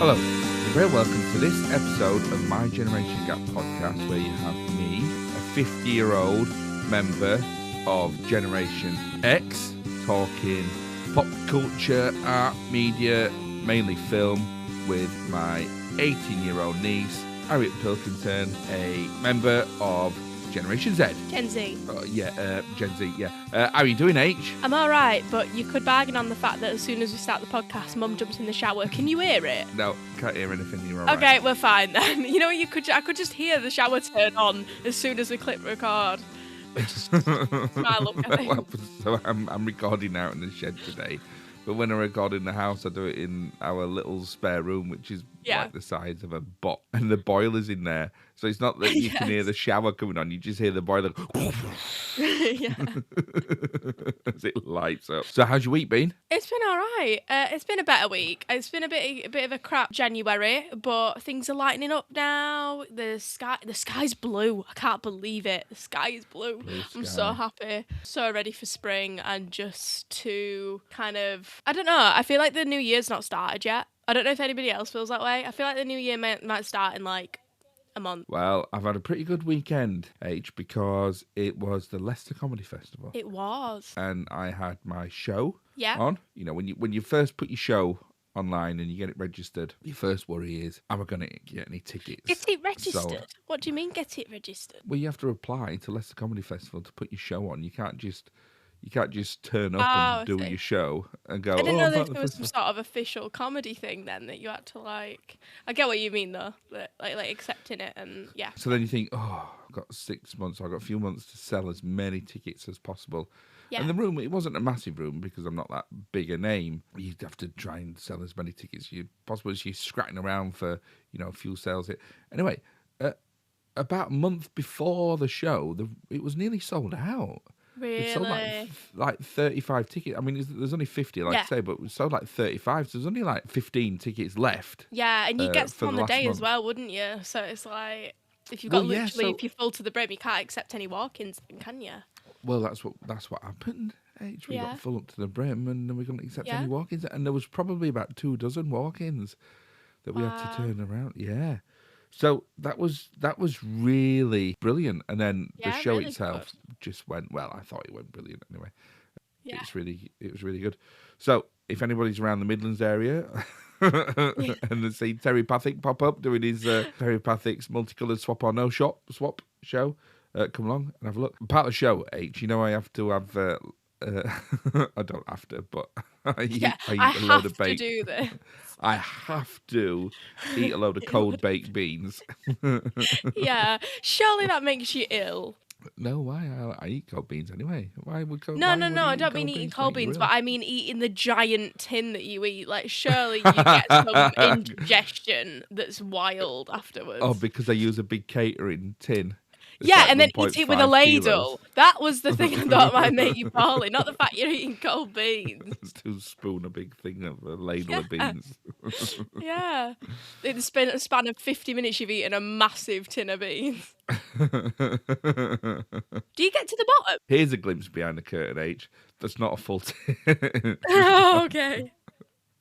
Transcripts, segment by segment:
Hello, you're very welcome to this episode of my Generation Gap podcast, where you have me, a 50-year-old member of Generation X, talking pop culture, art, media, mainly film, with my 18-year-old niece, Harriet Pilkington, a member of Generation Z. Gen Z. Gen Z, yeah. How are you doing, H? I'm all right, but you could bargain on the fact that as soon as we start the podcast, Mum jumps in the shower. Can you hear it? No, can't hear anything. You're all right. Okay, we're fine then. You know, I could just hear the shower turn on as soon as we click record. Which is my luck, I think. Well, so I'm recording out in the shed today, but when I record in the house, I do it in our little spare room, which is like the size of a bot, and the boiler's in there. So it's not that you can hear the shower coming on; you just hear the boiler as it lights up. So how's your week been? It's been all right. It's been a better week. It's been a bit of a crap January, but things are lightening up now. The sky's blue. I can't believe it. The sky is blue. I'm so happy. So ready for spring and just to kind of, I don't know. I feel like the new year's not started yet. I don't know if anybody else feels that way. I feel like the new year might start in like a month. Well, I've had a pretty good weekend, H, because it was the Leicester Comedy Festival. It was. And I had my show Yeah. on. You know, when you first put your show online and you get it registered, your first worry is, am I going to get any tickets? Get it registered? So, what do you mean get it registered? well, you have to apply to Leicester Comedy Festival to put your show on. You can't just turn up and do your show and go, I didn't know that there there was some sort of official comedy thing then that you had to like. I get what you mean though, but like accepting it and yeah. So then you think, oh, I've got 6 months, I've got a few months to sell as many tickets as possible. Yeah. And the room, it wasn't a massive room because I'm not that big a name. You'd have to try and sell as many tickets as possible as you're scratching around for, a few sales. Anyway, about a month before the show, it was nearly sold out. Really? It sold like 35 tickets. I mean, there's only 50, like I say, but we sold like 35. So there's only like 15 tickets left. Yeah, and you get some on the day month as well, wouldn't you? So it's like, if you've got if you're full to the brim, you can't accept any walk-ins, can you? Well, that's what happened. H. We got full up to the brim, and then we couldn't accept any walk-ins. And there was probably about 24 walk-ins that we had to turn around. Yeah. So that was really brilliant. And then the show really itself just went, well, I thought it went brilliant anyway. Yeah. It was really good. So if anybody's around the Midlands area and they see Terry Pathick pop up doing his Terry Pathick's multicoloured swap or no swap show, come along and have a look. Part of the show, H, I have to have I don't have to, but I eat a load of baked. To do this. I have to eat a load of cold baked beans. Yeah, surely that makes you ill. No, why? I eat cold beans anyway. Why would cold? No, I don't mean eating cold beans, but I mean eating the giant tin that you eat. Like, surely you get some indigestion that's wild afterwards. Oh, because I use a big catering tin. Yeah, and then eat it with a ladle. That was the thing I thought might make you poorly, not the fact you're eating cold beans. To spoon a big thing of a ladle of beans. Yeah. In the span of 50 minutes, you've eaten a massive tin of beans. Do you get to the bottom? Here's a glimpse behind the curtain, H. That's not a full tin. Oh, okay.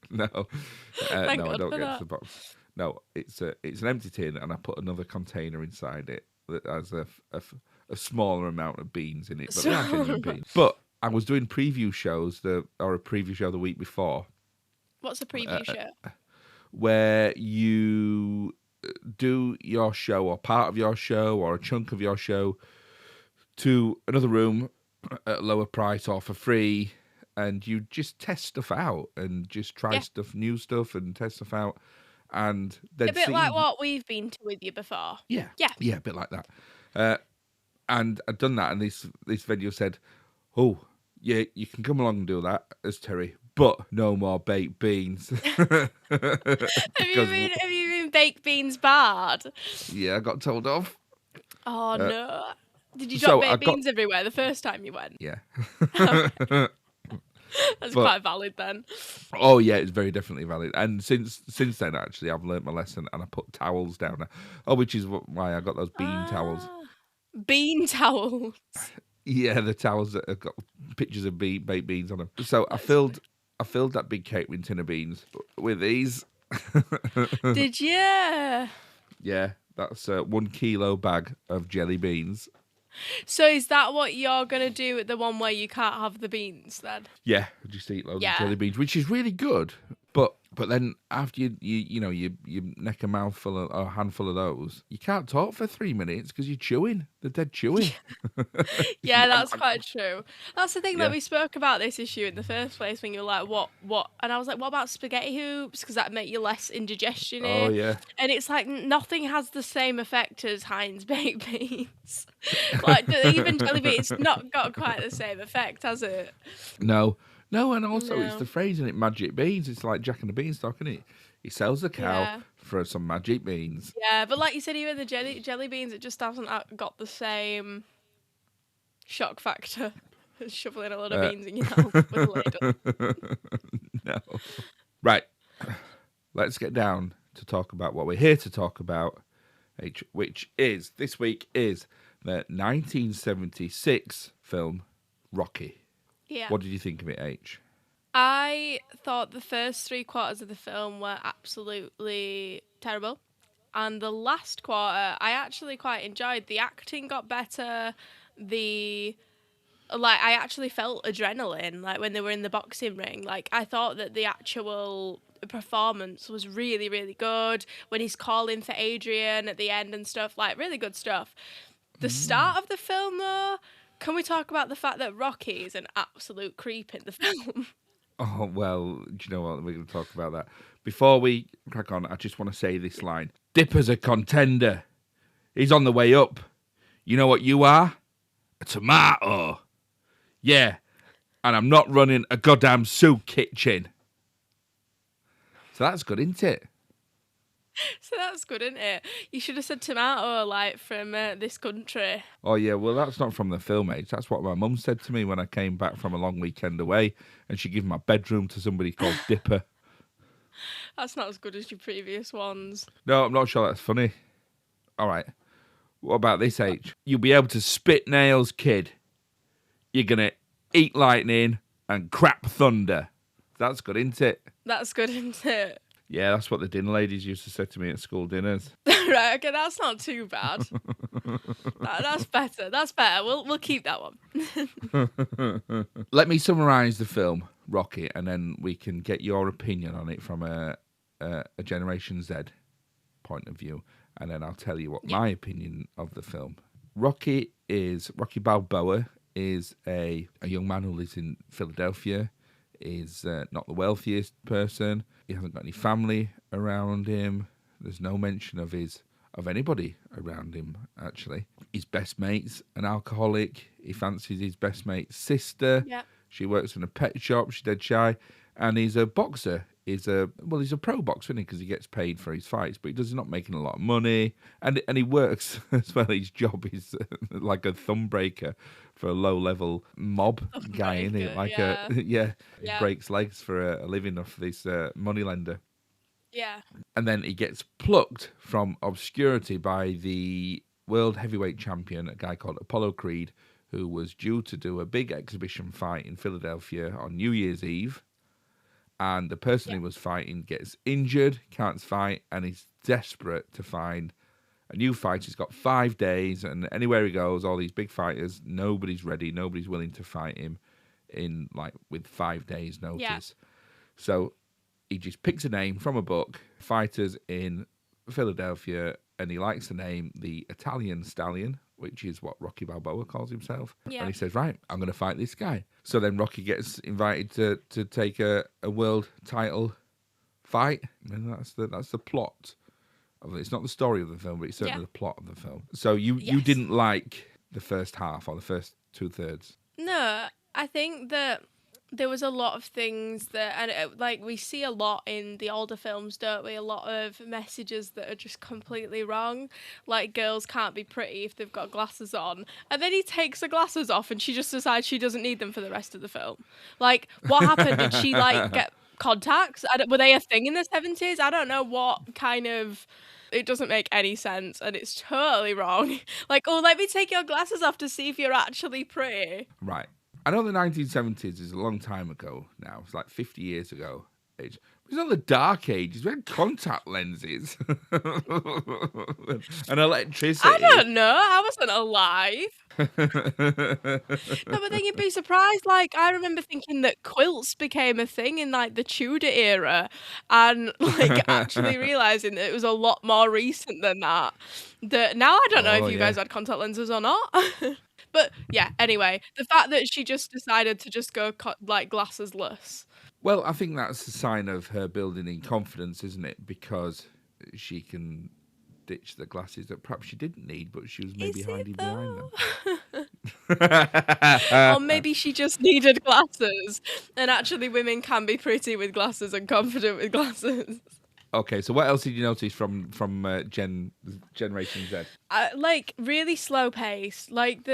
No. No, I don't get that. to the bottom. No, it's an empty tin, and I put another container inside it that has a smaller amount of beans in it, but they are genuine beans. But I was doing preview shows, a preview show the week before. What's a preview show? Where you do your show, or part of your show, or a chunk of your show, to another room at a lower price or for free, and you just test stuff out and just try new stuff and test stuff out. And a bit like what we've been to with you before. Yeah, a bit like that. And I'd done that, and this video said, "Oh, yeah, you can come along and do that as Terry, but no more baked beans." Have you been baked beans barred? Yeah, I got told off. Oh no! Did you drop baked beans everywhere the first time you went? Yeah. That's quite valid then. Oh yeah, it's very definitely valid. And since then, actually, I've learnt my lesson, and I put towels down there. Oh, which is why I got those bean towels. Bean towels. Yeah, the towels that have got pictures of baked beans on them. So I filled that big catering tin of beans with these. Did you? Yeah, that's a 1 kilo bag of jelly beans. So is that what you're going to do at the one where you can't have the beans then? Yeah, just eat loads of Yeah. jelly beans, which is really good. But then after you neck a mouthful or a handful of those, you can't talk for 3 minutes because you're chewing. They're dead chewing. Yeah, that's quite true. That's the thing that Yeah. we spoke about this issue in the first place when you were like, what? And I was like, what about spaghetti hoops? Because that'd make you less indigestion. Oh yeah. And it's like nothing has the same effect as Heinz baked beans. Like even jelly beans, it's not got quite the same effect, has it? No, and also it's No. the phrase in it, magic beans. It's like Jack and the Beanstalk, isn't it? He sells the cow Yeah. for some magic beans. Yeah, but like you said, even the jelly beans, it just hasn't got the same shock factor as shoveling a lot of beans in your mouth with a ladle. No. Right. Let's get down to talk about what we're here to talk about, which is, this week, is the 1976 film Rocky. Yeah. What did you think of it, H? I thought the first 3/4 of the film were absolutely terrible. And the last quarter, I actually quite enjoyed. The acting got better. I actually felt adrenaline, like when they were in the boxing ring. Like, I thought that the actual performance was really, really good. When he's calling for Adrian at the end and stuff, like, really good stuff. The start of the film, though, can we talk about the fact that Rocky is an absolute creep in the film? Oh, well, do you know what? We're going to talk about that. Before we crack on, I just want to say this line. Dipper's a contender. He's on the way up. You know what you are? A tomato. Yeah, and I'm not running a goddamn soup kitchen. So that's good, isn't it? So that's good, isn't it? You should have said tomato, like, from this country. Oh, yeah, well, that's not from the film, Age. That's what my mum said to me when I came back from a long weekend away, and she gave my bedroom to somebody called Dipper. That's not as good as your previous ones. No, I'm not sure that's funny. All right. What about this, H? You'll be able to spit nails, kid. You're going to eat lightning and crap thunder. That's good, isn't it? That's good, isn't it? Yeah, that's what the dinner ladies used to say to me at school dinners. Right, okay, that's not too bad. That's better. That's better. We'll keep that one. Let me summarise the film, Rocky, and then we can get your opinion on it from a Generation Z point of view, and then I'll tell you what my opinion of the film. Rocky Balboa is a young man who lives in Philadelphia. Is not the wealthiest person. He hasn't got any family around him. There's no mention of anybody around him, actually. His best mate's an alcoholic. He fancies his best mate's sister. Yeah. She works in a pet shop. She's dead shy. And he's a boxer. He's a pro boxer, isn't he? Because he gets paid for his fights, but he's not making a lot of money. And he works as well. His job is like a thumb breaker for a low-level mob guy, isn't he? Like he breaks legs for a living off this moneylender. Yeah. And then he gets plucked from obscurity by the world heavyweight champion, a guy called Apollo Creed, who was due to do a big exhibition fight in Philadelphia on New Year's Eve. And the person he was fighting gets injured, can't fight, and he's desperate to find a new fight. He's got 5 days, and anywhere he goes, all these big fighters, nobody's ready, nobody's willing to fight him with 5 days notice. Yeah. So he just picks a name from a book, Fighters in Philadelphia, and he likes the name the Italian Stallion, which is what Rocky Balboa calls himself. Yeah. And he says, right, I'm going to fight this guy. So then Rocky gets invited to take a world title fight. And that's the plot of it. It's not the story of the film, but it's certainly the plot of the film. So you didn't like the first half or the first 2/3? No, I think that there was a lot of things that, and we see a lot in the older films, don't we? A lot of messages that are just completely wrong. Like, girls can't be pretty if they've got glasses on. And then he takes the glasses off and she just decides she doesn't need them for the rest of the film. Like, what happened? Did she, get contacts? Were they a thing in the 70s? I don't know what kind of... It doesn't make any sense, and it's totally wrong. Like, oh, let me take your glasses off to see if you're actually pretty. Right. I know the 1970s is a long time ago now. It's like 50 years ago. age. He's on the dark ages. We had contact lenses and I electricity. don't know. I wasn't alive. No, but then you'd be surprised. Like, I remember thinking that quilts became a thing in like the Tudor era, and like actually realizing that it was a lot more recent than that. That now I don't know Oh if you yeah. guys had contact lenses or not. But yeah, anyway, the fact that she just decided to just go like glassesless. Well, I think that's a sign of her building in confidence, isn't it? Because she can ditch the glasses that perhaps she didn't need, but she was maybe Is hiding it behind though? them. Or maybe she just needed glasses, and actually women can be pretty with glasses and confident with glasses. Okay, so what else did you notice from Generation Z? Like really slow pace. Like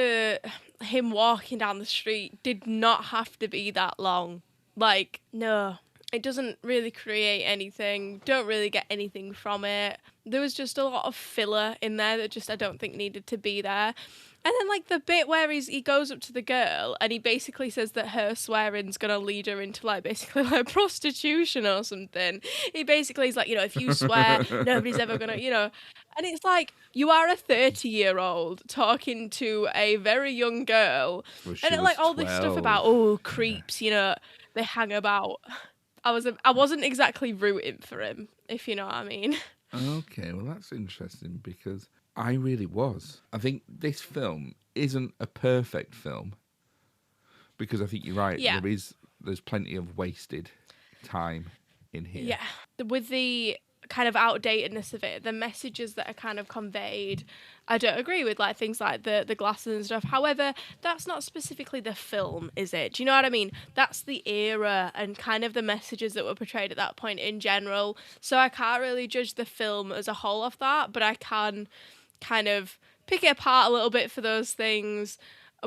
him walking down the street did not have to be that long. Like no, it doesn't really create anything. Don't really get anything from it. There was just a lot of filler in there that just I don't think needed to be there. And then like the bit where he goes up to the girl and he basically says that her swearing's gonna lead her into like basically like prostitution or something. He basically is like, if you swear, nobody's ever gonna, And it's like you are a 30-year-old talking to a very young girl, Well, she and it, was like all this stuff 12. about creeps, they hang about. I wasn't exactly rooting for him, if you know what I mean. Okay, well that's interesting because I really was. I think this film isn't a perfect film because I think you're right. Yeah. There's plenty of wasted time in here. Yeah, with the kind of outdatedness of it, the messages that are kind of conveyed, I don't agree with, like things like the glasses and stuff. However, that's not specifically the film, is it? Do you know what I mean? That's the era and kind of the messages that were portrayed at that point in general. So I can't really judge the film as a whole off that, but I can kind of pick it apart a little bit for those things.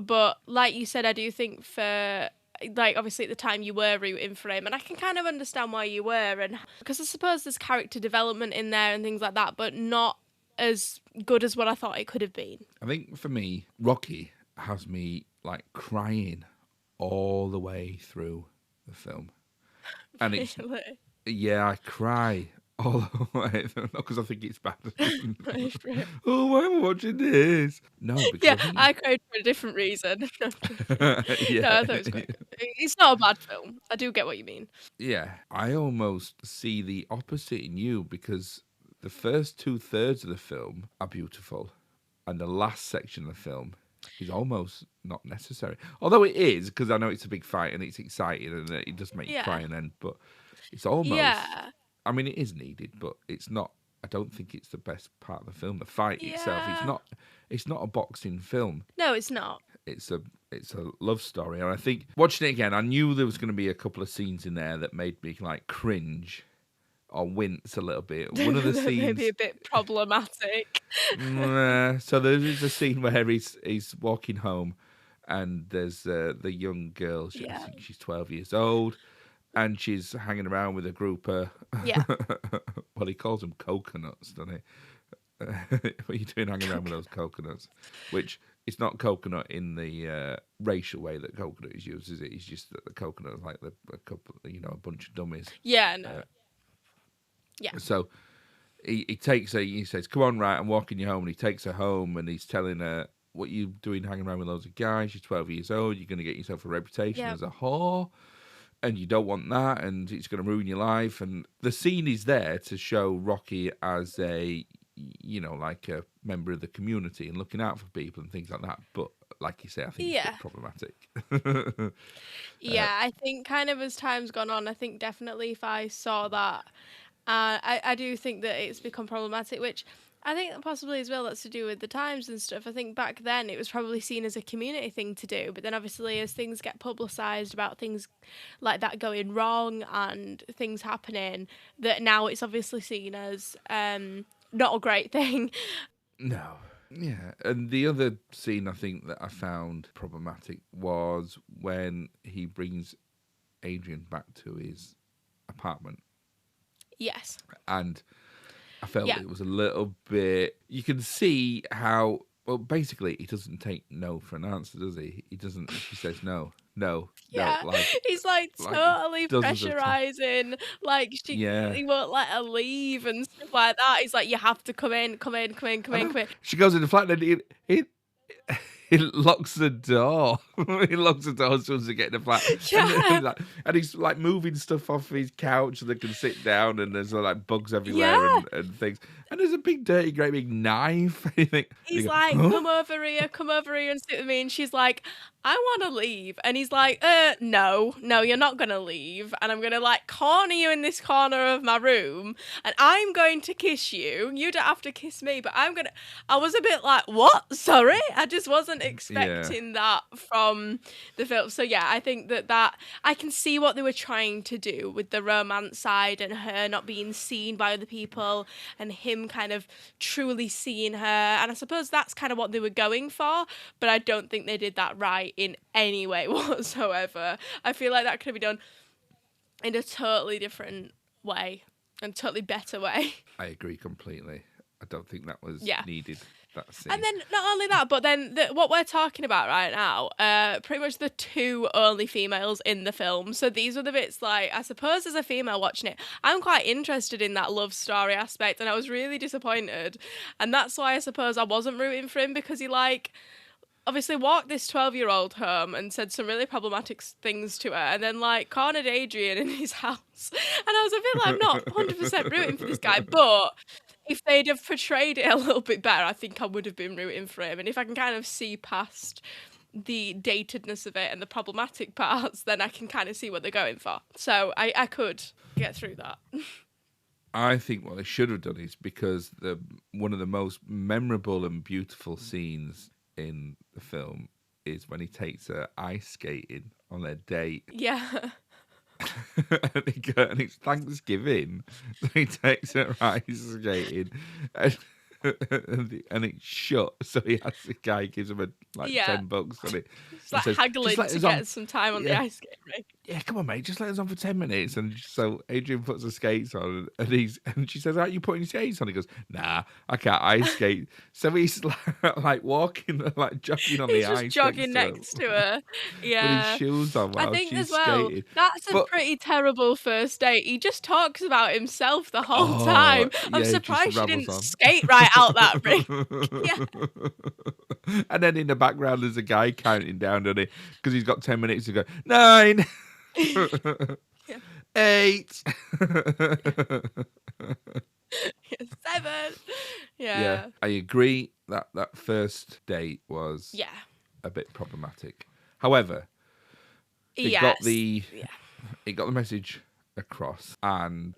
But like you said, I do think for like obviously at the time you were rooting for him, and I can kind of understand why you were, and because I suppose there's character development in there and things like that, but not as good as what I thought it could have been. I think for me, Rocky has me like crying all the way through the film, and it's Really? yeah, I cry all the way not because I think it's bad. Right. Oh, why am I watching this? No, because Yeah, I cried for a different reason. No, yeah, I thought it was great. It's not a bad film. I do get what you mean. yeah. I almost see the opposite in you because the first 2/3 of the film are beautiful, and the last section of the film is almost not necessary. Although it is, because I know it's a big fight and it's exciting and it does make you cry in the end, but it's almost. Yeah. I mean, it is needed, but it's not. I don't think it's the best part of the film. The fight itself, Yeah. it's not a boxing film. No, it's not. It's a love story, and I think watching it again, I knew there was going to be a couple of scenes in there that made me like cringe or wince a little bit. One of the scenes Maybe a bit problematic. So there is a scene where he's walking home, and there's the young girl. I think she's 12 years old. And she's hanging around with a group of, Yeah. well, he calls them coconuts, doesn't he? What are you doing hanging around with those coconuts? Which, it's not coconut in the racial way that coconut is used, is it? It's just that the coconut is like a couple, a bunch of dummies. Yeah, no. Yeah. So he takes her, he says, come on, right, I'm walking you home. And he takes her home and he's telling her, what are you doing hanging around with loads of guys? You're 12 years old. You're going to get yourself a reputation as a whore. And you don't want that, and it's going to ruin your life. And the scene is there to show Rocky as a, like a member of the community and looking out for people and things like that. But like you say, I think it's a bit problematic. Yeah, I think kind of as time's gone on, I think definitely if I saw that, I do think that it's become problematic, which I think possibly as well that's to do with the times and stuff. I think back then it was probably seen as a community thing to do, but then obviously as things get publicised about things like that going wrong and things happening, that now it's obviously seen as not a great thing. No. Yeah. And the other scene I think that I found problematic was when he brings Adrian back to his apartment. Yes. And I felt it was a little bit. You can see how. Well, basically, he doesn't take no for an answer, does he? He doesn't. He says no. no, Yeah, he's like like totally dozens of times. pressurizing. Like Yeah. he won't let her leave and stuff like that. He's like, you have to come in, come in, come in, come I in, know. come in. She goes in the flat and he he locks the door. He locks the door as soon as they get in the flat, Yeah, and he's like moving stuff off his couch so they can sit down. And there's like bugs everywhere yeah. and things. And there's a big dirty, great big knife. And you He's go, like, huh? come over here and sit with me. And she's like, I want to leave. And he's like, no, you're not going to leave. And I'm going to like corner you in this corner of my room. And I'm going to kiss you. You don't have to kiss me, but I was a bit like, what? Sorry? I just wasn't Yeah, expecting that from the film. So yeah, I think that I can see what they were trying to do with the romance side and her not being seen by other people and him kind of truly seeing her. And I suppose that's kind of what they were going for, but I don't think they did that right in any way whatsoever. I feel like that could have been done in a totally different way and totally better way. I agree completely. I don't think that was Yeah. needed. That scene. And then not only that, but then what we're talking about right now, pretty much the two only females in the film. So these were the bits like, I suppose as a female watching it, I'm quite interested in that love story aspect, and I was really disappointed. And that's why I suppose I wasn't rooting for him, because he like obviously walked this 12-year-old home and said some really problematic things to her, and then like cornered Adrian in his house. And I was a bit like, I'm not 100% rooting for this guy, but if they'd have portrayed it a little bit better, I think I would have been rooting for him. And if I can kind of see past the datedness of it and the problematic parts, then I can kind of see what they're going for. So I could get through that. I think what they should have done is, because one of the most memorable and beautiful scenes in the film is when he takes her ice skating on their date. Yeah. And it's Thanksgiving, so he takes her ice skating, and, and it's shut. So the guy gives him $10 on it. It's like says, haggling to get some time on the ice skate rink. Yeah, come on, mate, just let us on for 10 minutes. And so Adrian puts the skates on, and she says, "Aren't you putting skates on?" He goes, "Nah, I can't ice skate." So he's like walking, like jogging on the ice. He's just jogging next to her. Yeah. With his shoes on while I think she's as well, skating. that's a pretty terrible first date. He just talks about himself the whole time. I'm surprised she didn't skate right out that rink. Yeah. And then in the background, there's a guy counting down, doesn't he? Because he's got 10 minutes to go. 9, 8. 7. Yeah. I agree that that first date was a bit problematic. However, it got the message across, and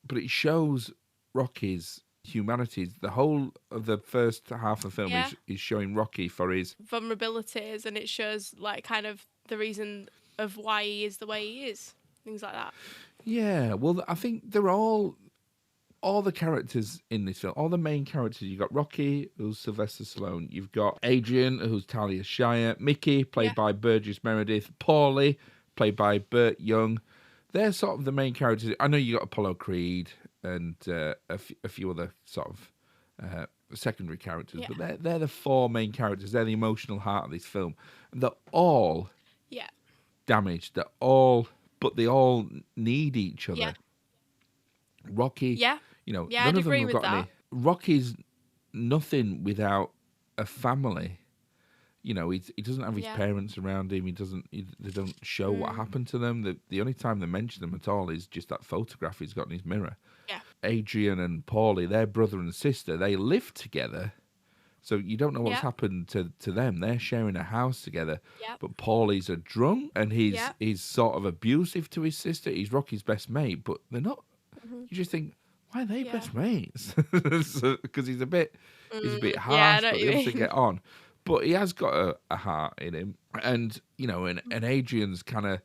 but it shows Rocky's humanity. The whole of the first half of the film is showing Rocky for his vulnerabilities, and it shows like kind of the reason of why he is the way he is, things like that. Yeah, well, I think they're all the characters in this film, all the main characters. You've got Rocky, who's Sylvester Stallone. You've got Adrian, who's Talia Shire. Mickey, played by Burgess Meredith. Paulie, played by Burt Young. They're sort of the main characters. I know you got Apollo Creed and a few other sort of secondary characters, but they're the 4 main characters. They're the emotional heart of this film. And they're all damaged. They're all, but they all need each other. Yeah. Rocky, none I'd of them agree have with got that. any. Rocky's nothing without a family. He doesn't have his parents around him. They don't show what happened to them. The only time they mention them at all is just that photograph he's got in his mirror. Yeah. Adrian and Paulie, their brother and sister, they live together. So you don't know what's happened to them. They're sharing a house together. Yep. But Paulie's a drunk, and he's sort of abusive to his sister. He's Rocky's best mate, but they're not. You just think, why are they best mates? Because he's a bit harsh, but they have to get on. But he has got a heart in him, and and Adrian's kind of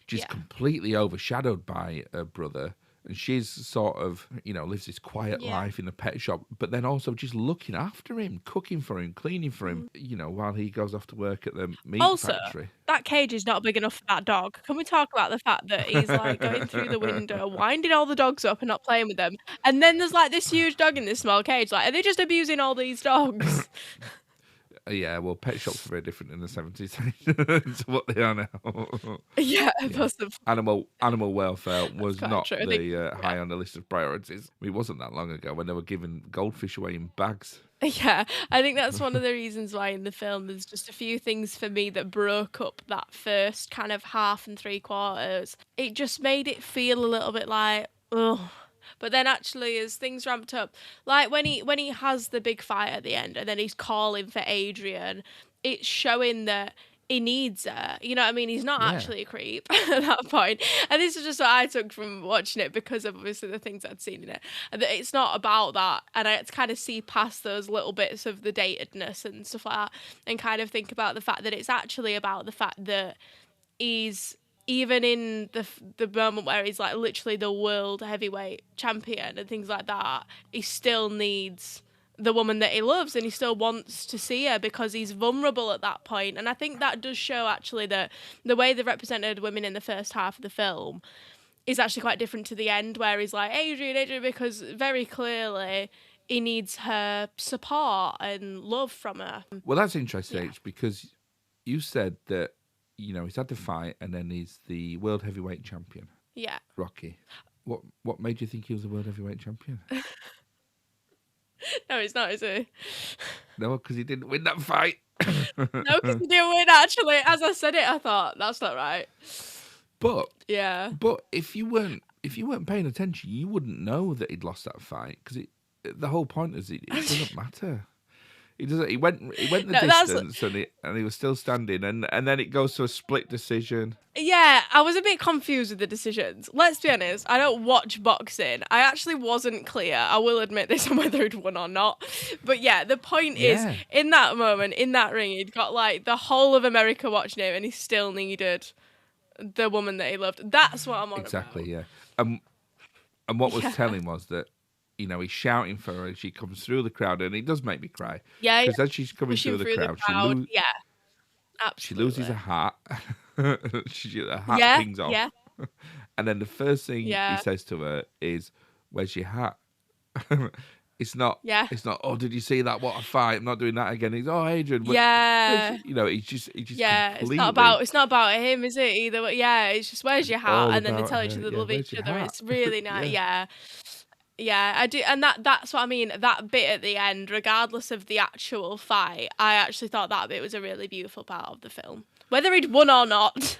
just completely overshadowed by her brother, and she's sort of lives this quiet life in a pet shop, but then also just looking after him, cooking for him, cleaning for him, while he goes off to work at the meat factory. That cage is not big enough for that dog. Can we talk about the fact that he's like going through the window, winding all the dogs up and not playing with them, and then there's like this huge dog in this small cage? Like, are they just abusing all these dogs? Yeah, well, pet shops were very different in the 70s to what they are now. Yeah, Yeah. possibly. Animal welfare That's was quite not true. I think, the yeah. high on the list of priorities. I mean, it wasn't that long ago when they were giving goldfish away in bags. Yeah, I think that's one of the reasons why in the film there's just a few things for me that broke up that first kind of half and three quarters. It just made it feel a little bit like, ugh. But then actually as things ramped up, like when he has the big fight at the end and then he's calling for Adrian, it's showing that he needs her. You know what I mean? He's not Yeah. actually a creep at that point. And this is just what I took from watching it because of obviously the things I'd seen in it. And that it's not about that. And I had to kind of see past those little bits of the datedness and stuff like that and kind of think about the fact that it's actually about the fact that he's even in the moment where he's like literally the world heavyweight champion and things like that, he still needs the woman that he loves and he still wants to see her because he's vulnerable at that point. And I think that does show actually that the way they represented women in the first half of the film is actually quite different to the end where he's like Adrian, because very clearly he needs her support and love from her. Well, that's interesting, Yeah. because you said that, he's had the fight and then he's the world heavyweight champion, Yeah. Rocky. What made you think he was the world heavyweight champion? No, it's not, is he? No, because he didn't win that fight. No, because he didn't win, actually. As I said it, I thought, that's not right. But Yeah. if you weren't paying attention, you wouldn't know that he'd lost that fight, because the whole point is it doesn't matter. He doesn't. He went the No, that's- distance, and he was still standing, and then it goes to a split decision. Yeah, I was a bit confused with the decisions. Let's be honest, I don't watch boxing. I actually wasn't clear, I will admit this, on whether he'd won or not. But yeah, the point is, in that moment, in that ring, he'd got like the whole of America watching him and he still needed the woman that he loved. That's what I'm on Exactly, about. yeah. And what was telling was that, he's shouting for her, and she comes through the crowd, and it does make me cry. Yeah, Because as she's coming through the crowd, yeah, absolutely. she loses a hat. Her hat pings off. Yeah. And then the first thing Yeah. he says to her is, "Where's your hat?" It's not. Yeah. It's not. Oh, did you see that? What a fight! I'm not doing that again. He's, oh, Adrian. Yeah. He's just. Yeah, completely it's not about him, is it? Either way. Yeah, it's just where's your all hat, and then they about tell each her. other they Yeah, love where's each your other. hat? It's really nice. Yeah. Yeah, I do, and that's what I mean. That bit at the end, regardless of the actual fight, I actually thought that bit was a really beautiful part of the film, whether he'd won or not.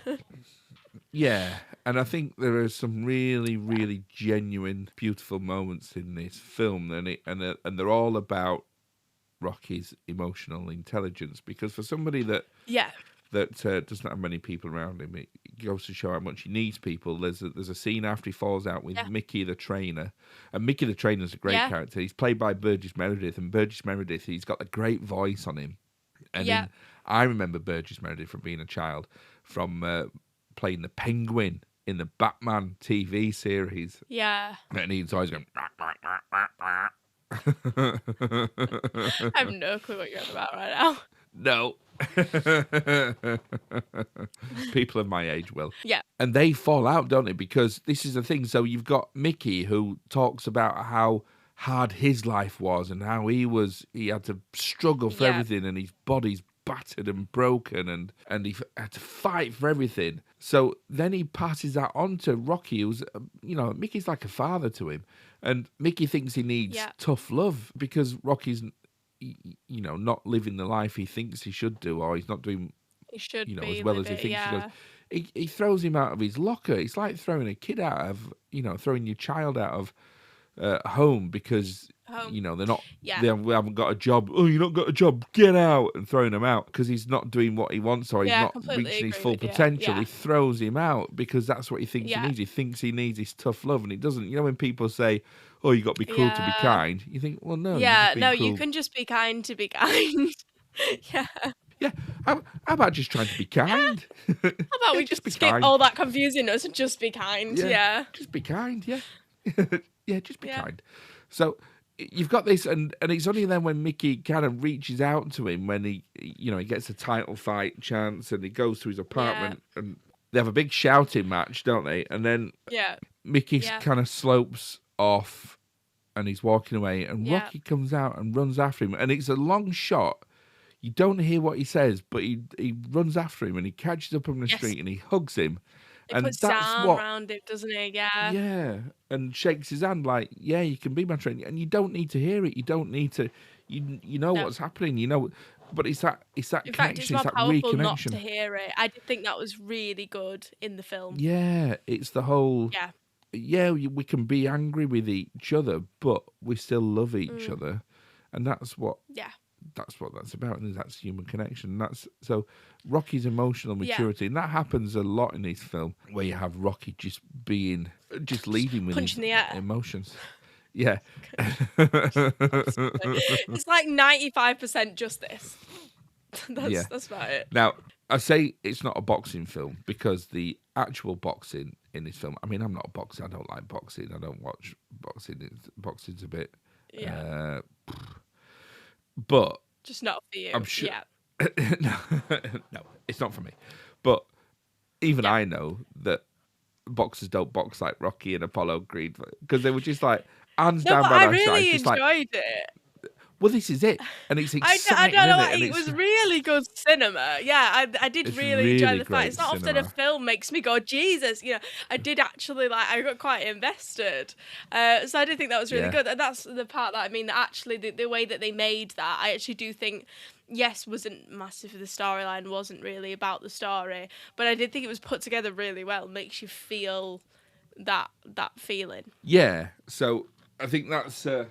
Yeah, and I think there are some really, really genuine, beautiful moments in this film, and they're all about Rocky's emotional intelligence. Because for somebody that Yeah, doesn't have many people around him, it goes to show how much he needs people. There's a scene after he falls out with Mickey the trainer, and Mickey the trainer's a great character. He's played by Burgess Meredith, and Burgess Meredith, he's got a great voice on him. And I remember Burgess Meredith from being a child, from playing the Penguin in the Batman TV series. yeah. And he's always going... I have no clue what you're on about right now. No. People of my age will. Yeah. And they fall out, don't they? Because this is the thing. So you've got Mickey, who talks about how hard his life was and how he had to struggle for everything, and his body's battered and broken, and he had to fight for everything. So then he passes that on to Rocky, who's, Mickey's like a father to him. And Mickey thinks he needs tough love because Rocky's, not living the life he thinks he should do, or he's not doing, as well as he thinks he does. He throws him out of his locker. It's like throwing a kid out of, throwing your child out of home because they're not, they haven't got a job. Oh, you not got a job, get out, and throwing him out because he's not doing what he wants, or he's not reaching his full potential. He throws him out because that's what he thinks he needs. He thinks he needs his tough love, and he doesn't. When people say, oh, you got to be cruel to be kind, you think, well, no. You can just be kind to be kind. Yeah, how about just trying to be kind? How about we just skip all that confusingness and just be kind? Yeah. Just be kind, yeah. Yeah, just be kind. So you've got this, and it's only then when Mickey kind of reaches out to him when he gets a title fight chance, and he goes to his apartment, and they have a big shouting match, don't they? And then Mickey kind of slopes off, and he's walking away, and Rocky comes out and runs after him, and it's a long shot. You don't hear what he says, but he runs after him and he catches up on the Yes. street and he hugs him. He And puts his that's arm what, around it, doesn't he? Yeah. yeah, and shakes his hand like, yeah, you can be my friend. And you don't need to hear it. You don't need to, you know No. what's happening, you know. But it's that In fact, it's connection, it's more that powerful not to reconnection. hear it. I did think that was really good in the film. Yeah, it's the whole, Yeah. yeah, we can be angry with each other, but we still love each other. And that's what Yeah. that's about, and that's human connection. That's so Rocky's emotional Yeah. maturity, and that happens a lot in this film, where you have Rocky just leading with his Punching the air. emotions. Yeah. It's like 95% justice. Yeah. That's about it. Now, I say it's not a boxing film because the actual boxing in this film, I mean, I'm not a boxer. I don't like boxing. I don't watch boxing. Boxing's a bit... Yeah. But Just not for you. I'm sure... Yeah. no, it's not for me. But even I know that boxers don't box like Rocky and Apollo Creed, because they were just like, hands No, down but by I that side. really Just like, enjoyed it. well, this is it. And it's I exciting, don't know. isn't it? And It was really good cinema. Yeah, I did It's really enjoy really the fact. great It's not often cinema. a film makes me go, Jesus. You know, I did actually I got quite invested. So I did think that was really Yeah. good. And that's the part that I mean, that actually the way that they made that, I actually do think, yes, wasn't massive. The storyline wasn't really about the story, but I did think it was put together really well. Makes you feel that feeling. Yeah, so I think that's a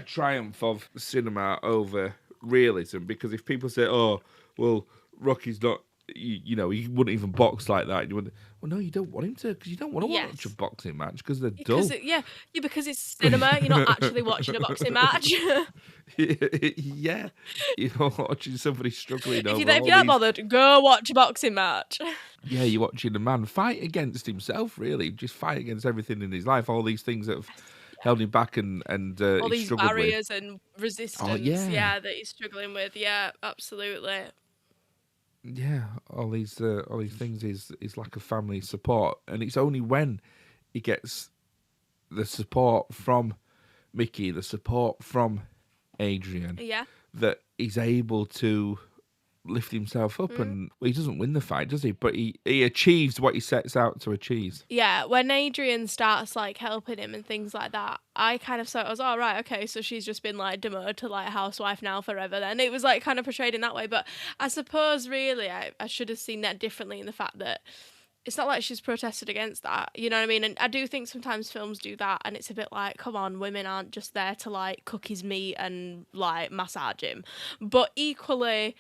triumph of cinema over realism, because if people say, "Oh, well, Rocky's not," you know, he wouldn't even box like that. You wouldn't. Well, no, you don't want him to, because you don't want to watch a Yes. boxing match because they're dull. Because it's cinema. You're not actually watching a boxing match. Yeah, you're watching somebody struggling If over you're all not these... bothered, go watch a boxing match. Yeah, you're watching a man fight against himself, really, just fight against everything in his life, all these things that have held him back and All he's these struggled barriers and resistance, yeah. that he's struggling with. Yeah, absolutely. with. Yeah, all these things is like a family support, and it's only when he gets the support from Mickey, the support from Adrian, Yeah. that he's able to lift himself up. And well, he doesn't win the fight, does he? But he achieves what he sets out to achieve. Yeah, when Adrian starts like helping him and things like that, I kind of thought, I was all right, okay, so she's just been like demoted to like housewife now forever. Then it was like kind of portrayed in that way, but I suppose really I should have seen that differently, in the fact that it's not like she's protested against that, you know what I mean? And I do think sometimes films do that, and it's a bit like, come on, women aren't just there to like cook his meat and like massage him. But equally,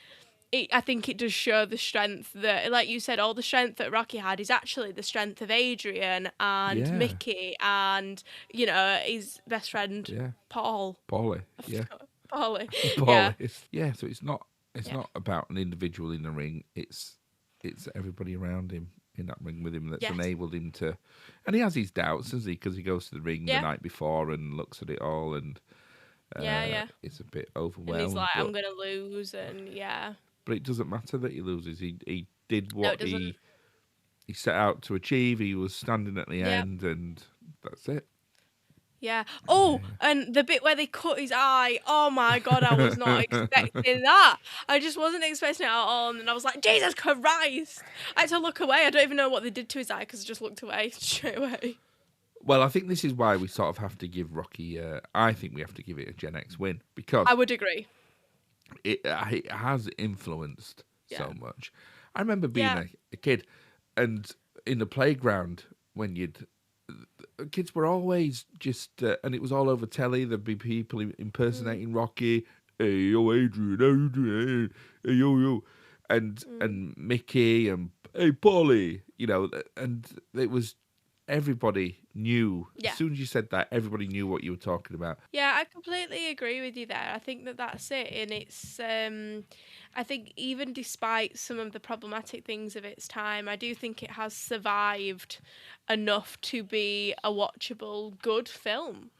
I think it does show the strength that, like you said, all the strength that Rocky had is actually the strength of Adrian and Yeah. Mickey and, you know, his best friend, Yeah, Paul. Paulie. Yeah, Paulie. Paulie. Yeah. Yeah, so it's not about an individual in the ring. It's everybody around him in that ring with him that's Yes. enabled him to. And he has his doubts, doesn't he? Because he goes to the ring Yeah. the night before and looks at it all, and Yeah. it's a bit And overwhelmed. he's like, but, I'm going to lose, and yeah. but it doesn't matter that he loses. He did it what doesn't. he set out to achieve. He was standing at the Yep. end, and that's it. Yeah. Oh, and the bit where they cut his eye. Oh my God, I was not expecting that. I just wasn't expecting it at all. And then I was like, Jesus Christ. I had to look away. I don't even know what they did to his eye because I just looked away straight away. Well, I think this is why we sort of have to give Rocky. I think we have to give it a Gen X win, because I would agree. it has influenced so Yeah. much. I remember being Yeah. a kid, and in the playground when kids were always just, and it was all over telly. There'd be people impersonating Rocky. Hey, yo, Adrian, how you doing? Hey, yo, and Mickey and hey, Polly. You know, and it was everybody knew. Yeah. As soon as you said that, everybody knew what you were talking about. Yeah, I completely agree with you there. I think that's it. And it's, I think even despite some of the problematic things of its time, I do think it has survived enough to be a watchable, good film.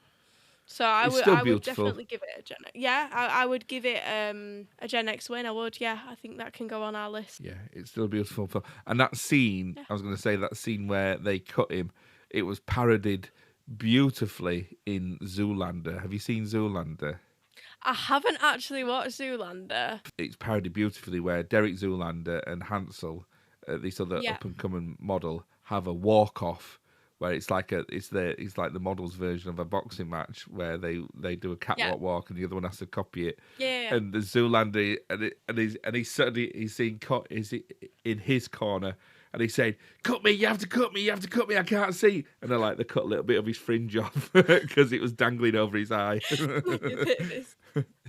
So I It's would, still I would beautiful. definitely give it a Gen X. Yeah, I would give it a Gen X win. I would. Yeah, I think that can go on our list. Yeah, it's still a beautiful film. And that scene, Yeah. I was going to say, that scene where they cut him, it was parodied beautifully in Zoolander. Have you seen Zoolander? I haven't actually watched Zoolander. It's parodied beautifully where Derek Zoolander and Hansel, this other Yeah. up and coming model, have a walk off where it's like the model's version of a boxing match where they do a Yeah. catwalk walk and the other one has to copy it. Yeah. And the Zoolander and he's suddenly he's in his corner. And he's saying, "Cut me! You have to cut me! You have to cut me! I can't see!" And they cut a little bit of his fringe off because it was dangling over his eye.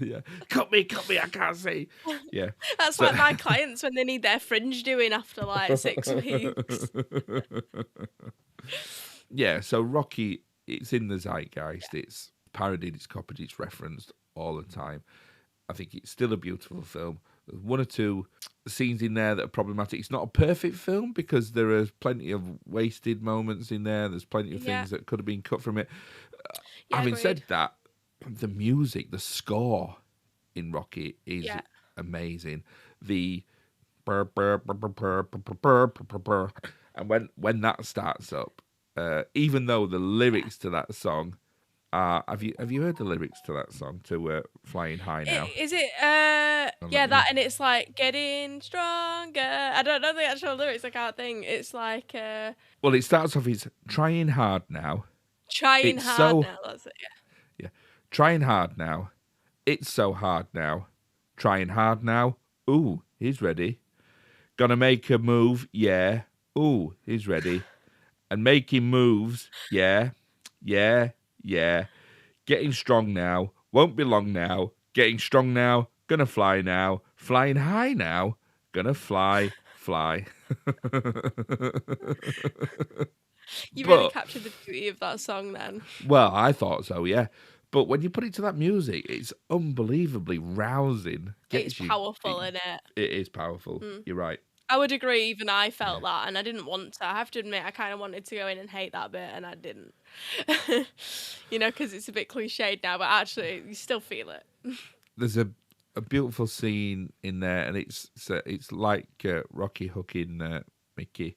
Yeah, cut me! I can't see. Yeah, That's like my clients when they need their fringe doing after like 6 weeks. Yeah. So Rocky, it's in the zeitgeist. It's parodied, it's copied, it's referenced all the time. I think it's still a beautiful film. There's one or two scenes in there that are problematic. It's not a perfect film because there are plenty of wasted moments in there. There's plenty of things that could have been cut from it. Having said that, the music, the score in Rocky is amazing. The and when that starts up, even though the lyrics to that song have you heard the lyrics to that song to Flying High Now? Is it that, and it's like getting stronger. I don't know the actual lyrics, I can't think. It's like well, it starts off as trying hard now. Trying hard now, that's it, yeah. Trying hard now. It's so hard now. Trying hard now. Ooh, he's ready. Gonna make a move, yeah. Ooh, he's ready. And making moves, yeah. Getting strong now. Won't be long now. Getting strong now. Gonna fly now. Flying high now. Gonna fly. You really captured the beauty of that song then. Well, I thought so, yeah. But when you put it to that music, it's unbelievably rousing. It's powerful, isn't it? It is powerful. You're right. I would agree. Even I felt that, and I didn't want to. I have to admit, I kind of wanted to go in and hate that bit, and I didn't. Because it's a bit cliched now, but actually, you still feel it. There's a beautiful scene in there, and it's like Rocky hooking Mickey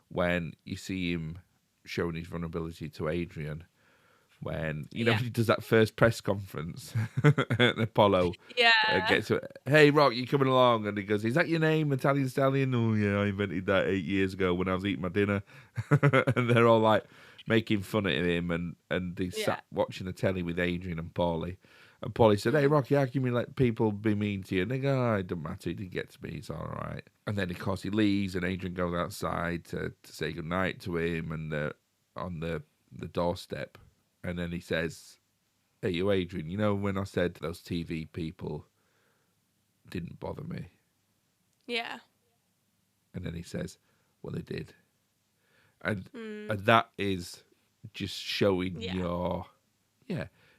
when you see him showing his vulnerability to Adrian. When he does that first press conference, and Apollo gets to it. Hey, Rock, you coming along? And he goes, "Is that your name, Italian Stallion?" "Oh yeah, I invented that 8 years ago when I was eating my dinner." And they're all like making fun of him, and he sat watching the telly with Adrian and Paulie. And Paulie said, "Hey, Rocky, how can you let people be mean to you?" And they go, "Oh, it doesn't matter. He didn't get to me. It's all right." And then, of course, he leaves, and Adrian goes outside to say goodnight to him, and on the doorstep. And then he says, "Hey, you Adrian, you know when I said those TV people didn't bother me?" Yeah. And then he says, "Well, they did." And that is just showing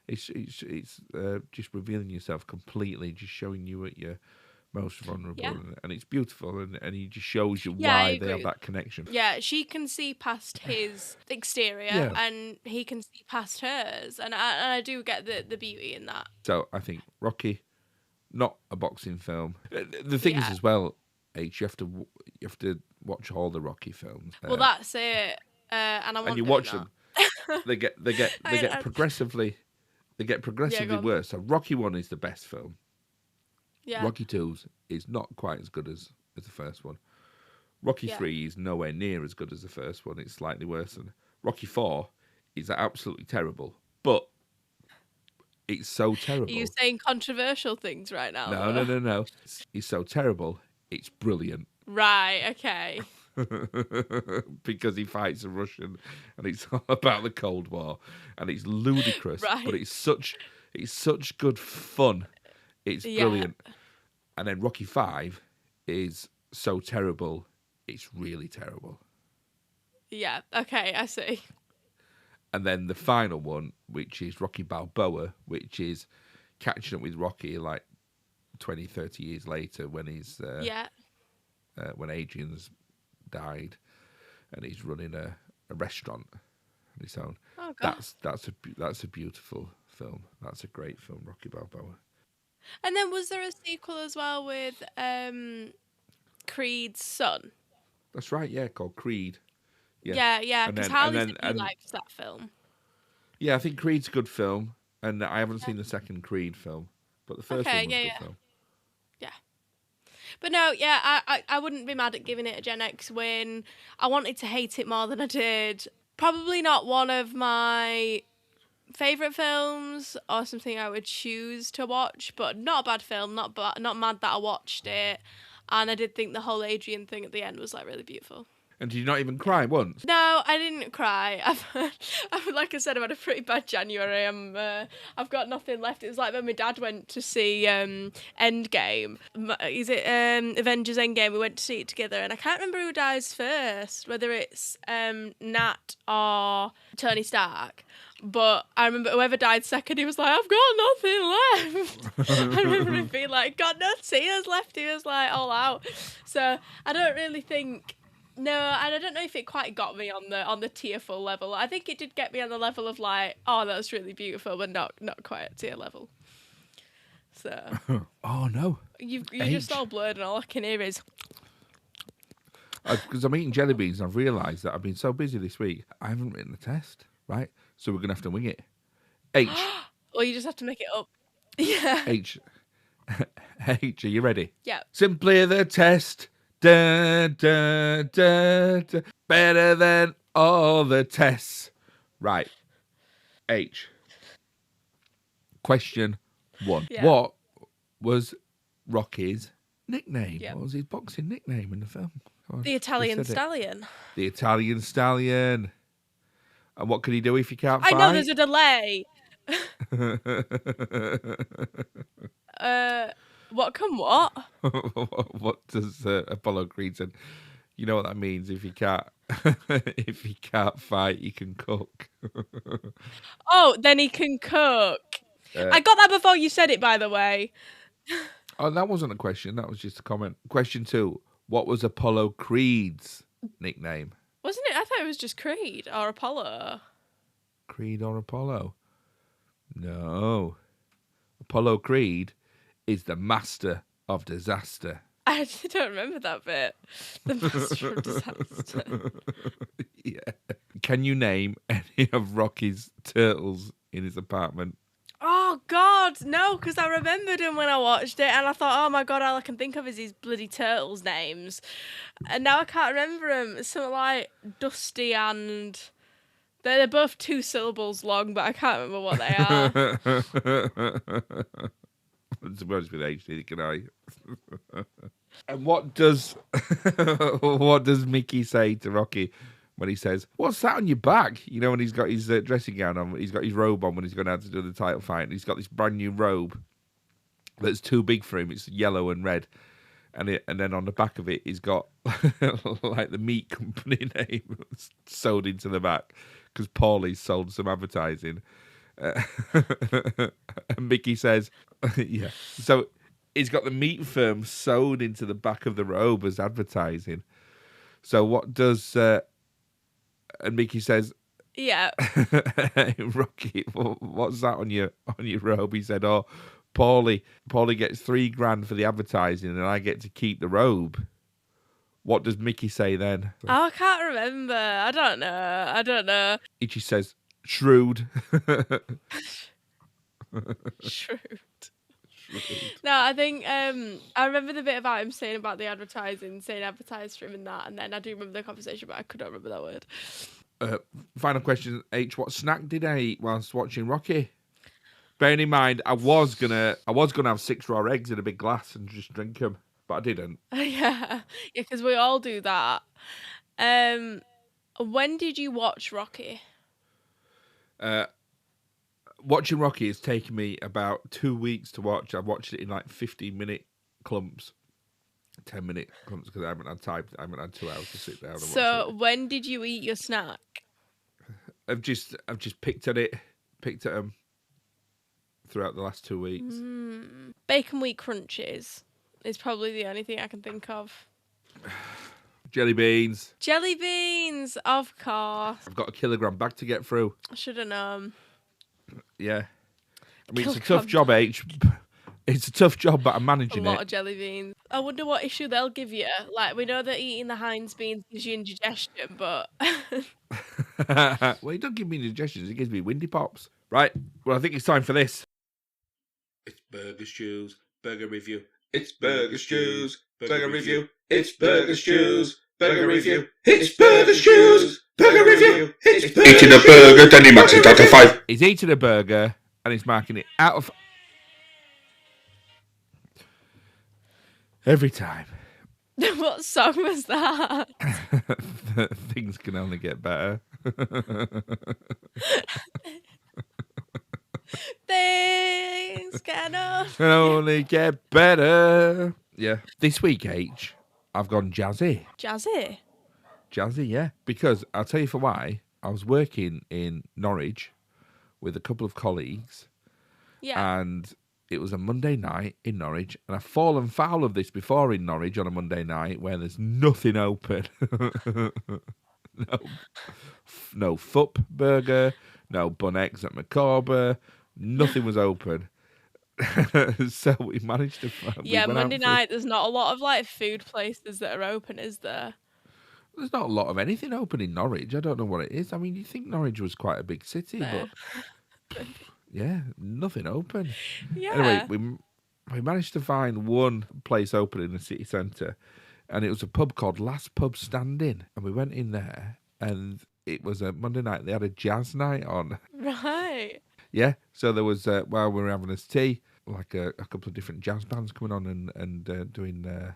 it's just revealing yourself completely, just showing you at your most vulnerable, and it's beautiful, and he just shows you why they have that connection. Yeah, she can see past his exterior, and he can see past hers, and I do get the beauty in that. So I think Rocky, not a boxing film. The thing is as well, H, you have to watch all the Rocky films. Well, that's it, and I want. And you watch them, they get progressively worse. So Rocky 1 is the best film. Yeah. Rocky 2 is not quite as good as the first one. Rocky 3 is nowhere near as good as the first one. It's slightly worse. And Rocky 4 is absolutely terrible. But it's so terrible. Are you saying controversial things right now? No. It's so terrible. It's brilliant. Right, okay. Because he fights a Russian, and it's all about the Cold War, and it's ludicrous, but it's such good fun. It's brilliant. And then Rocky 5 is so terrible, it's really terrible. Yeah, okay, I see. And then the final one, which is Rocky Balboa, which is catching up with Rocky like 20, 30 years later when he's when Adrian's died, and he's running a restaurant on his own. Oh, God. That's a beautiful film. That's a great film, Rocky Balboa. And then was there a sequel as well with Creed's son? That's right, yeah, called Creed. Yeah. Because Harley said he liked that film. Yeah, I think Creed's a good film, and I haven't seen the second Creed film, but the first Okay, one was a yeah, good yeah. film. Yeah. But no, yeah, I wouldn't be mad at giving it a Gen X win. I wanted to hate it more than I did. Probably not one of my favourite films or something I would choose to watch, but not a bad film, not mad that I watched it. And I did think the whole Adrian thing at the end was like really beautiful. And did you not even cry once? No, I didn't cry. Like I said, I've had a pretty bad January. I've got nothing left. It was like when my dad went to see Endgame. Is it Avengers Endgame? We went to see it together, and I can't remember who dies first, whether it's Nat or Tony Stark. But I remember whoever died second, he was like, I've got nothing left. I remember him being like, got no tears left. He was like all out. So I don't really think. No, and I don't know if it quite got me on the tearful level. I think it did get me on the level of like, oh, that's really beautiful, but not quite at tear level. So. Oh no. You're just all blurred, and all I can hear is. Because I'm eating jelly beans, and I've realised that I've been so busy this week, I haven't written the test, right? So we're gonna have to wing it. H. Well, you just have to make it up. Yeah. H. H. Are you ready? Yeah. Simply the test. Da, da, da, da. Better than all the tests. Right. H. Question 1. Yeah. What was Rocky's nickname? Yeah. What was his boxing nickname in the film? The Italian Stallion. The Italian Stallion. And what can he do if he can't fight? I know there's a delay. What can what? What does Apollo Creed said? You know what that means? If he can't, if he can't fight, he can cook. Oh, then he can cook. I got that before you said it, by the way. Oh, that wasn't a question. That was just a comment. Question 2. What was Apollo Creed's nickname? Wasn't it? I thought it was just Creed or Apollo. Creed or Apollo? No. Apollo Creed is the master of disaster. I don't remember that bit. The master of disaster. Yeah. Can you name any of Rocky's turtles in his apartment? Oh, God, no, because I remembered him when I watched it, and I thought, oh, my God, all I can think of is these bloody turtles' names. And now I can't remember them. It's something like Dusty and... They're both 2 syllables long, but I can't remember what they are. To be honest with HD, can I? And what does Mickey say to Rocky when he says, "What's that on your back?" You know, when he's got his dressing gown on, he's got his robe on when he's going out to do the title fight, and he's got this brand new robe that's too big for him. It's yellow and red, and then on the back of it, he's got like the meat company name sewed into the back because Paulie's sold some advertising. And Mickey says, yeah. So he's got the meat firm sewed into the back of the robe as advertising. So what does... and Mickey says... Yeah. Rocky, what's that on your robe? He said, oh, Paulie gets $3,000 for the advertising and I get to keep the robe. What does Mickey say then? Oh, I can't remember. I don't know. Ichi says, shrewd. Shrewd. No, I think I remember the bit about him saying about the advertising, saying advertise for him and that, and then I do remember the conversation, but I couldn't remember that word. Final question, H. What snack did I eat whilst watching Rocky? Bearing in mind, I was gonna have 6 raw eggs in a big glass and just drink them, but I didn't. Yeah, because we all do that. When did you watch Rocky? Watching Rocky has taken me about 2 weeks to watch. I've watched it in like 15-minute clumps, 10-minute clumps because I haven't had time. I haven't had 2 hours to sit down and watch it. So when did you eat your snack? I've just picked at them throughout the last 2 weeks. Bacon wheat crunches is probably the only thing I can think of. Jelly beans. Jelly beans, of course. I've got a kilogram bag to get through. I should have known. Yeah. I mean, it's a tough job, H. It's a tough job, but I'm managing it. A lot of jelly beans. I wonder what issue they'll give you. Like, we know that eating the Heinz beans gives you indigestion, but... Well, it doesn't give me indigestion. It gives me windy pops. Right. Well, I think it's time for this. It's Burger Stews, Burger Review. It's Burger Stews, Burger Review. It's Burger Stews, Burger Review. It's Burger Stews, Burger Review. It's Eating a burger, then he marks it out of 5. He's eating a burger and he's marking it out of... Every time. What song was that? Things can only get better. Things can only get better. Yeah. This week, H, I've gone jazzy. Jazzy? Jazzy, yeah. Because I'll tell you for why. I was working in Norwich with a couple of colleagues. Yeah. And it was a Monday night in Norwich. And I've fallen foul of this before in Norwich on a Monday night where there's nothing open. No Fup Burger, no Bun Eggs at Macabre. Nothing was open. So we managed to... Monday night, there's not a lot of like food places that are open, is there? There's not a lot of anything open in Norwich. I don't know what it is. I mean, you think Norwich was quite a big city, but yeah, nothing open. Yeah. Anyway, we managed to find one place open in the city centre, and it was a pub called Last Pub Standing. And we went in there, and it was a Monday night. They had a jazz night on. Right. Yeah, so there was, while we were having us tea, like a couple of different jazz bands coming on and doing I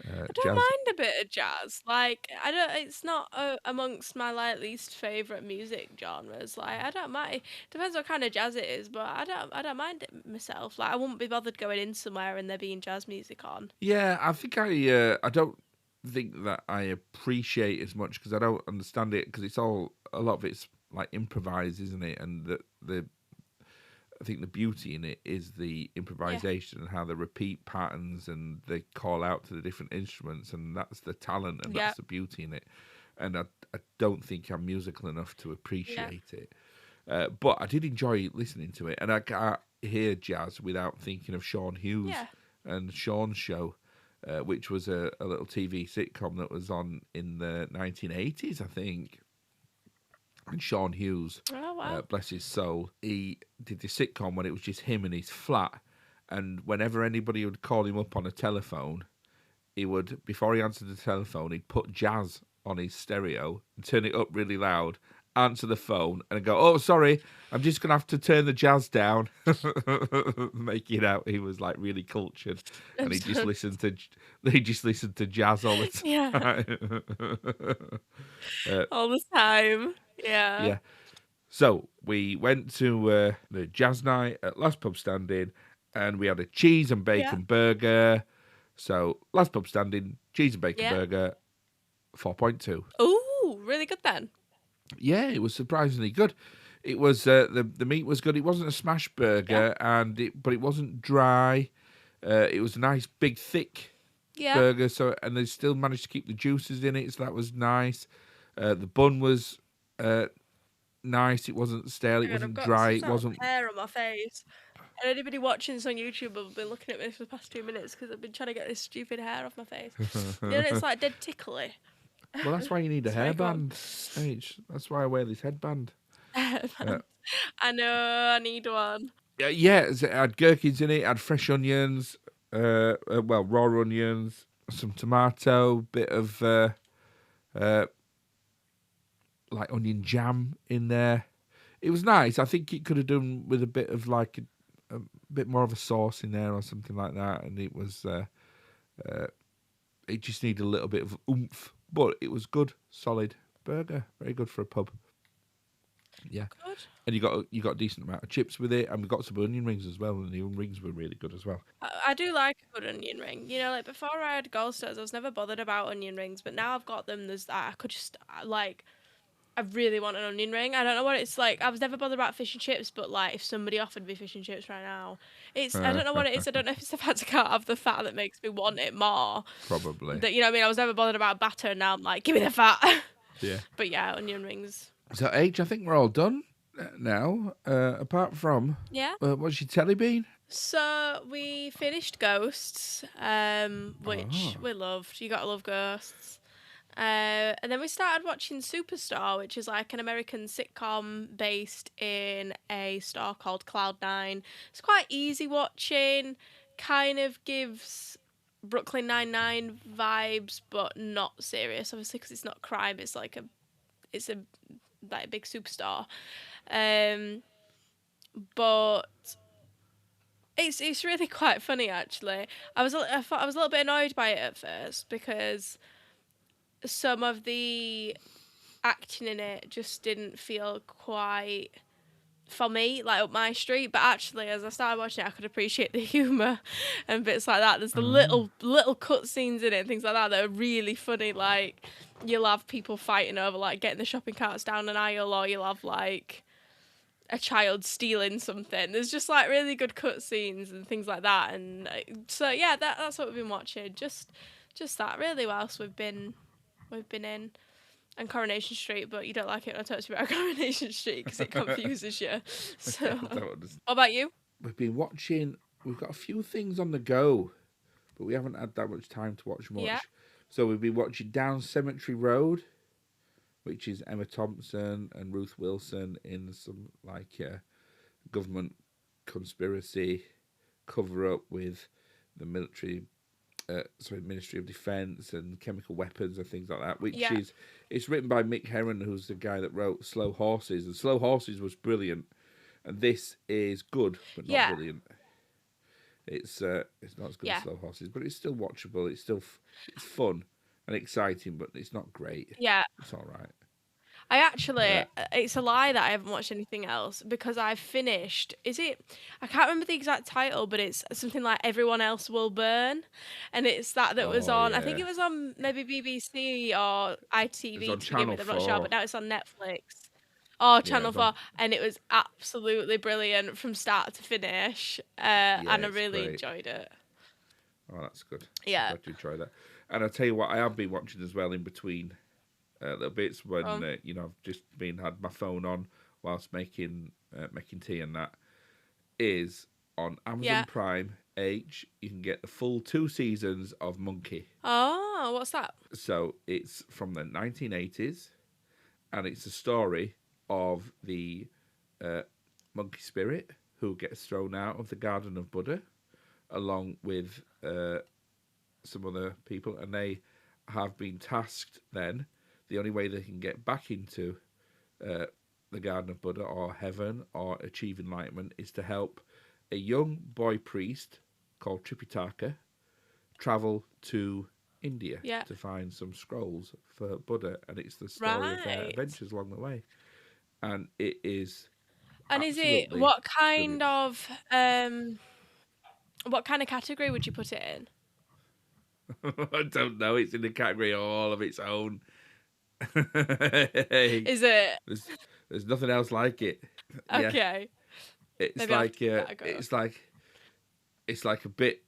don't jazz. mind a bit of jazz. Like, it's not amongst my like least favorite music genres. Like, I don't mind. Depends what kind of jazz it is, but I don't mind it myself. Like, I wouldn't be bothered going in somewhere and there being jazz music on. Yeah, I think I don't think that I appreciate as much because I don't understand it because a lot of it's like improvised, isn't it? And I think the beauty in it is the improvisation and how they repeat patterns and they call out to the different instruments, and that's the talent and that's the beauty in it. And I don't think I'm musical enough to appreciate it. But I did enjoy listening to it, and I can't hear jazz without thinking of Sean Hughes and Sean's show, which was a little TV sitcom that was on in the 1980s, I think. And Sean Hughes, bless his soul, he did the sitcom when it was just him in his flat. And whenever anybody would call him up on a telephone, he would, before he answered the telephone, he'd put jazz on his stereo and turn it up really loud, answer the phone, and go, "Oh, sorry, I'm just going to have to turn the jazz down." Making it out he was like really cultured. And he just listened to jazz all the time. All the time. Yeah. Yeah. So we went to the jazz night at Last Pub Standing, and we had a cheese and bacon burger. So Last Pub Standing, cheese and bacon burger, 4.2. Ooh, really good then. Yeah, it was surprisingly good. It was the meat was good. It wasn't a smash burger, but it wasn't dry. It was a nice big thick burger. So and they still managed to keep the juices in it, so that was nice. The bun was nice. It wasn't stale. It wasn't dry. It wasn't hair on my face. And anybody watching this on YouTube will be looking at me for the past 2 minutes because I've been trying to get this stupid hair off my face. It's like dead tickly. Well, that's why you need a hairband, H. That's why I wear this headband. I know, I need one. Yeah, it had gherkins in it. It had fresh onions, raw onions, some tomato, bit of like onion jam in there. It was nice. I think it could have done with a bit of like a bit more of a sauce in there or something like that. And it was, it just needed a little bit of oomph, but it was good, solid burger. Very good for a pub. Yeah. Good. And you got a decent amount of chips with it, and we got some onion rings as well, and the onion rings were really good as well. I do like a good onion ring. You know, like before I had Gallstones, I was never bothered about onion rings, but now I've got them. I could just like. I really want an onion ring. I don't know what it's like. I was never bothered about fish and chips, but like if somebody offered me fish and chips right now, I don't know what it is. I don't know if it's the fact I can't have the fat that makes me want it more. Probably. That, you know what I mean? I was never bothered about batter, and now I'm like, give me the fat. Yeah. But yeah, onion rings. So H, I think we're all done now. Apart from what's your telly been? So we finished Ghosts, which we loved. You gotta love Ghosts. And then we started watching Superstar, which is like an American sitcom based in a star called Cloud9. It's quite easy watching, kind of gives Brooklyn Nine-Nine vibes, but not serious, obviously, because it's not crime. It's like it's a like a big superstar. But it's really quite funny, actually. I thought I was a little bit annoyed by it at first because some of the acting in it just didn't feel quite for me, like up my street. But actually, as I started watching it, I could appreciate the humour and bits like that. There's the little cut scenes in it and things like that that are really funny. Like you'll have people fighting over like getting the shopping carts down an aisle, or you'll have like a child stealing something. There's just like really good cut scenes and things like that. And so yeah, that's what we've been watching. Just that really. What else we've been in, and Coronation Street, but you don't like it when I talk to you about Coronation Street because it confuses you. So, what about you? We've got a few things on the go, but we haven't had that much time to watch much. Yeah. So we've been watching Down Cemetery Road, which is Emma Thompson and Ruth Wilson in some like government conspiracy cover-up with the Ministry of Defence and chemical weapons and things like that, it's written by Mick Herron, who's the guy that wrote Slow Horses, and Slow Horses was brilliant, and this is good but not brilliant. It's not as good as Slow Horses, but it's still watchable. It's still it's fun and exciting, but it's not great. Yeah, it's all right. I actually, it's a lie that I haven't watched anything else because I've finished. I can't remember the exact title, but it's something like Everyone Else Will Burn. And it's that was on, I think it was on maybe BBC or ITV to begin with, I'm not sure, but now it's on Netflix. Oh, Channel 4. And it was absolutely brilliant from start to finish. And I really enjoyed it. Oh, that's good. Yeah. I'm glad you try that. And I'll tell you what I have been watching as well in between little bits when I've just had my phone on whilst making tea, and that is on Amazon Prime H. You can get the full 2 seasons of Monkey. Oh, what's that? So it's from the 1980s, and it's a story of the monkey spirit who gets thrown out of the Garden of Buddha, along with some other people, and they have been tasked then. The only way they can get back into the Garden of Buddha or heaven or achieve enlightenment is to help a young boy priest called Tripitaka travel to India to find some scrolls for Buddha, and it's the story of their adventures along the way. And it is. And is it what kind of category would you put it in? I don't know. It's in the category all of its own. Is it? There's nothing else like it. Okay. It's like a bit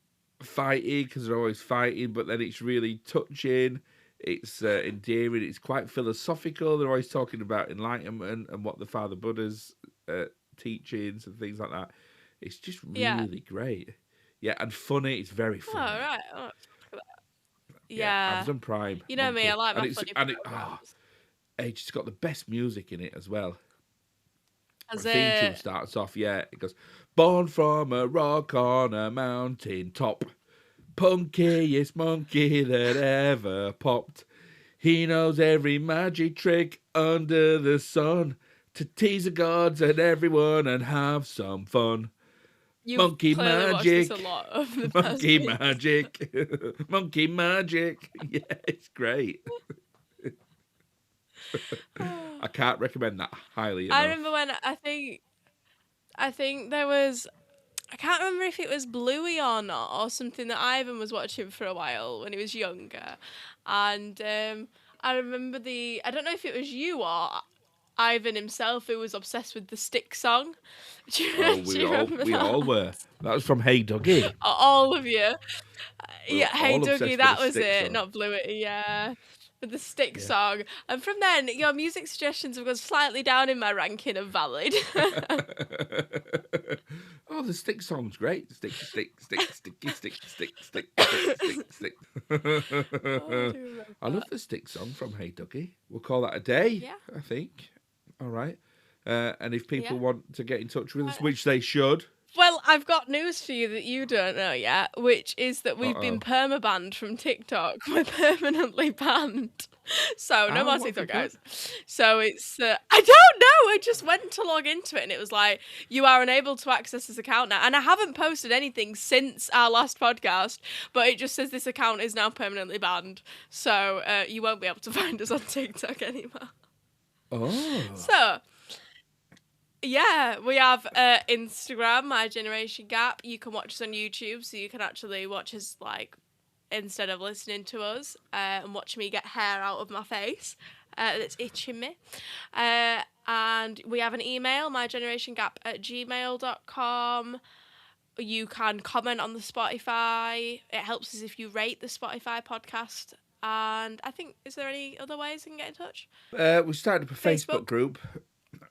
fighty because they're always fighting, but then it's really touching. It's endearing. It's quite philosophical. They're always talking about enlightenment and what the Father Buddha's teachings and things like that. It's just really great. Yeah, and funny. It's very funny. Oh, right. Oh, yeah, Amazon Prime. You know Monkey. Me, I like my funny programs. It's got the best music in it as well. The theme tune starts off, it goes, born from a rock on a mountain top, punkiest monkey that ever popped. He knows every magic trick under the sun to tease the gods and everyone and have some fun. You've monkey magic, a lot of the monkey magic, monkey magic. Yeah, it's great. I can't recommend that highly enough. I remember when I think there was, I can't remember if it was Bluey or not, or something that Ivan was watching for a while when he was younger, and I remember I don't know if it was you or Ivan himself who was obsessed with the Stick song. We all were. That was from Hey Dougie. All of you. Yeah, Hey Dougie, that was it. Song. Not Bluey, yeah. with the stick song. And from then, your music suggestions have gone slightly down in my ranking of valid. Oh, the stick song's great. Stick, stick, stick, sticky, stick, stick, stick, stick, stick, stick. I love the stick song from Hey Dougie. We'll call that a day, I think. All right. And if people want to get in touch with us, which they should. Well, I've got news for you that you don't know yet, which is that we've been perma-banned from TikTok. We're permanently banned. So no more TikTok, guys. So it's, I don't know. I just went to log into it and it was like, you are unable to access this account now. And I haven't posted anything since our last podcast, but it just says this account is now permanently banned. So you won't be able to find us on TikTok anymore. Oh. So... yeah, we have Instagram, My Generation Gap. You can watch us on YouTube, so you can actually watch us, like, instead of listening to us, and watch me get hair out of my face that's itching me. And we have an email, mygenerationgap@gmail.com. You can comment on the Spotify. It helps us if you rate the Spotify podcast. And I think, is there any other ways we can get in touch? We started up a Facebook group.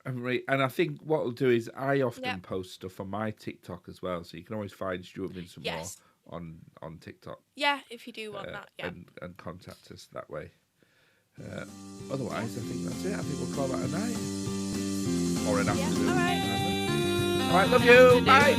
And I think what we'll do is I often post stuff on my TikTok as well, so you can always find Stuart Moore on TikTok. Yeah, if you do want that, and contact us that way. Otherwise, I think that's it. I think we'll call that a night or an afternoon. All right. All right, love you. Bye.